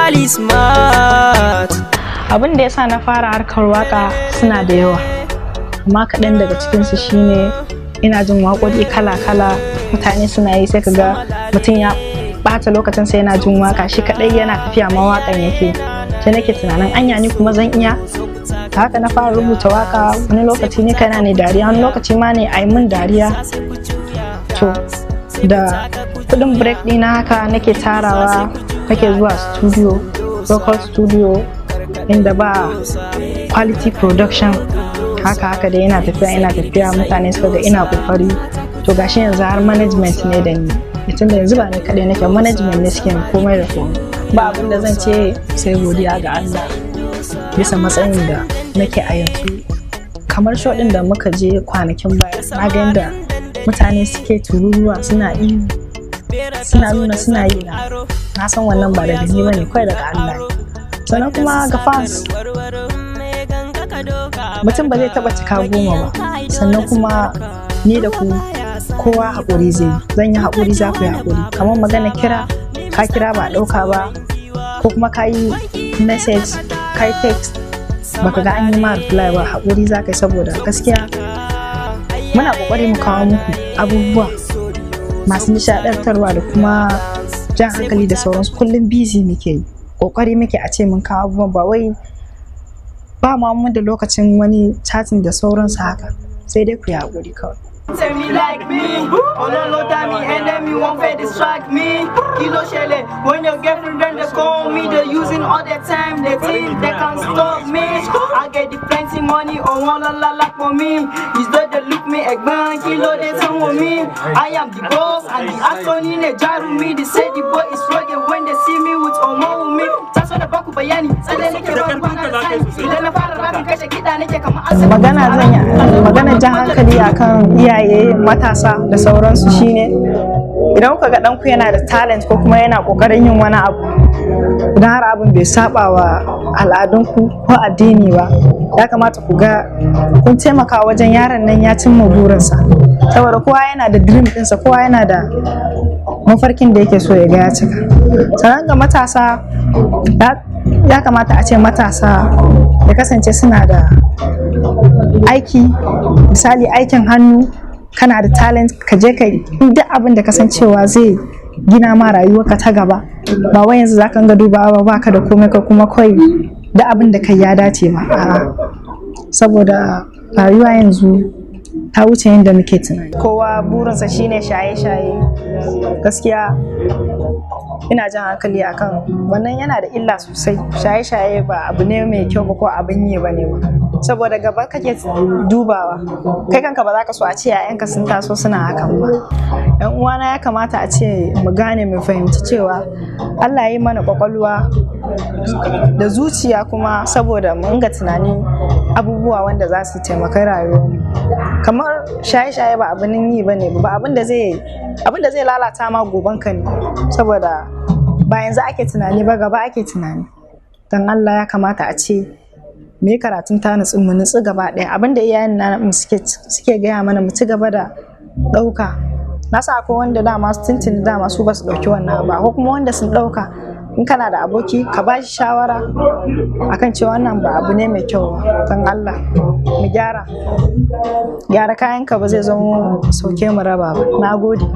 Ali Smart. Abin da ya sa na fara harkar waka suna da yawa, amma kaɗan daga cikinsu shine ina jin waƙoƙi kala-kala mutane suna yi, sai kaga mutum ya ɓata lokacin sai yana jin waka shi kaɗai yana tafiya mawaƙan yake, sai nake tunanin anya ni kuma zan iya. Haka na fara rubuta waka, wani lokaci ne kana ne dariya, wani lokaci ma ne a yi min dariya. To da kudin break ɗina haka nake tarawa, nake zuwa studio, local studio inda ba quality production, haka da yana tafiya mutane suka ga ina kokari. To gashi yanzu har management ne da ni, tun da yanzu ba ni kaɗai nake, management ne suke komai da komai. Ba abin da zan ce sai godiya ga Allah bisa matsayin da nake a yanzu. Kamar show ɗin da muka je kwanakin baya, na ga yadda mutane suke tururuwa suna ihu, suna nuna suna yi na san wannan ba daga ni bane, kawai daga Allah. Sannan kuma ga fans, mutum ba zai taba cika 10 ba, sannan kuma ni da ku kowa haƙuri zan yi haƙuri, za ku yi haƙuri. Kamar magana kira, ka kira ba ɗauka ba, ko kuma ka yi message, ka yi text baka ga an yi ma reply ba, haƙuri za ka yi, saboda gaskiya muna ƙoƙari mu kawo muku abubuwa masu nishaɗantarwa da kuma jan hankali da sauransu. Kullum busy muke yi, ƙoƙari muke a ce mun kawo abubuwan, ba wai ba mu da lokacin wani chatting da sauransu haka, sai dai ku yi haƙuri kawai. Tell me like me, oh no no damn me, enemy won't fair distract me. Kilo shele, when your girlfriend then they call me, they using all their time, they think they can stop me. I get the plenty money, oh one la like for me. Is that they look me egg kilo they turn with me. I am the boss and the attorney they jar with me. They say the boy is rugged when they see me with omo with me. That's what the back of bayani. Magana jan hankali akan iyaye matasa da sauransu shine, idan kuka ga ɗanku yana da talent ko kuma yana ƙoƙarin yin wani abu, idan har abin bai saba wa al'adunku ko addini ba, ya kamata ku ga kun taimaka wajen yaron nan ya cimma burinsa, saboda kowa yana da dream ɗinsa, kowa yana da mafarkin da yake so ya ga ya cika. Sannan ga matasa, ya kamata a ce matasa ya kasance suna da aiki, misali aikin hannu. Kana da talent, ka je ka duk abin da kasancewa zai gina ma rayuwarka ta gaba, ba wai yanzu zaka ga dubawa ba ka da komai ka kuma kai da abin da kai ya dace ba. Saboda rayuwa yanzu ta wuce yadda muke tunani, kowa burinsa shine shaye-shaye. Gaskiya ina jan hankali akan wannan, yana da illa sosai. Shaye-shaye ba abu ne mai kyau ba ko abin yi bane ba, saboda gaba kake dubawa, kai kanka ba za ka so a ce yayanka sun taso suna hakan ba. Yan uwana, ya kamata a ce mu gane, mu fahimci cewa Allah ya yi mana kwakwalwa da zuciya kuma, saboda mu inga tunani abubuwa wanda za su taimaka rayuwarmu. Kamar shaye-shaye ba abin yi bane ba, abin da zai lalata ma gobanka ne, saboda ba yanzu ake tunani ba, gaba ake tunani. Dan Allah, ya kamata a ce mu yi karatun ta nutsu, mu nutsu gaba ɗaya. Abinda iyayen na suke gaya mana mu ci gaba da ɗauka. Na sa akwai wanda dama tuntuni dama su ba su ɗauki wannan ba, ko kuma wanda sun ɗauka. In kana da aboki ka ba shi shawara akan cewa wannan ba abu ne mai kyau ba. Dan Allah mu gyara kayanka, ba zai zama sauke mu raba ba. Na gode.